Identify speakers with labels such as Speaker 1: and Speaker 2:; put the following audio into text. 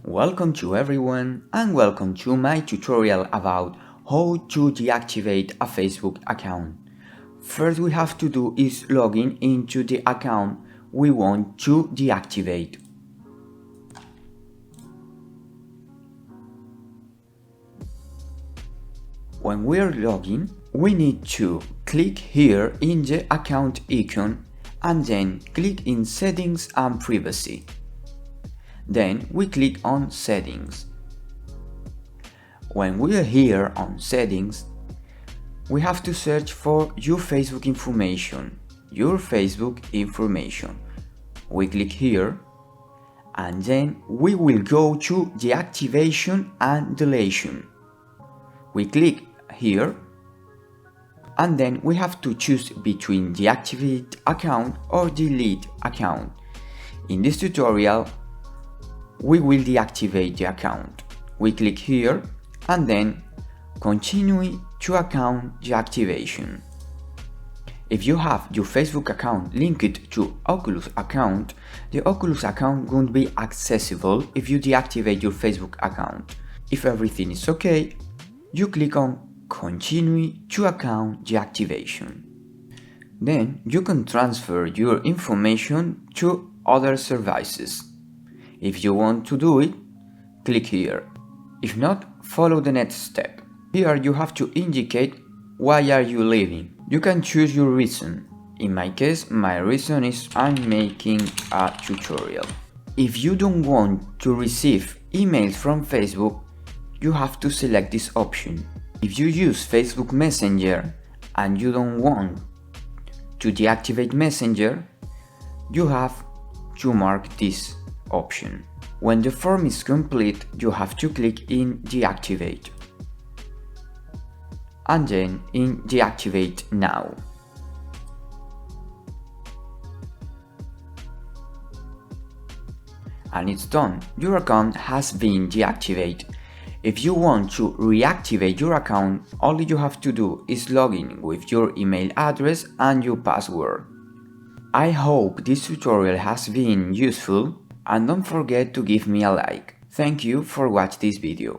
Speaker 1: Welcome to everyone and welcome to my tutorial about how to deactivate a Facebook account. First we have to do is login into the account we want to deactivate. When we're logging, we need to click here in the account icon and then click in Settings and Privacy. Then we click on Settings. When we are here on Settings, we have to search for Your Facebook Information. We click here and then we will go to Deactivation and Deletion. We click here and then we have to choose between Deactivate account or Delete account. In this tutorial, we will deactivate the account. We click here and then continue to account deactivation. If you have your Facebook account linked to Oculus account, the Oculus account won't be accessible if you deactivate your Facebook account. If everything is okay, you click on Continue to account deactivation. Then you can transfer your information to other services. If you want to do it, click here. If not, follow the next step. Here you have to indicate why are you leaving. You can choose your reason. In my case, my reason is I'm making a tutorial. If you don't want to receive emails from Facebook, you have to select this option. If you use Facebook Messenger and you don't want to deactivate Messenger, you have to mark this option. When the form is complete, you have to click in Deactivate and then in Deactivate Now. And it's done. Your account has been deactivated. If you want to reactivate your account, all you have to do is log in with your email address and your password. I hope this tutorial has been useful and don't forget to give me a like. Thank you for watching this video.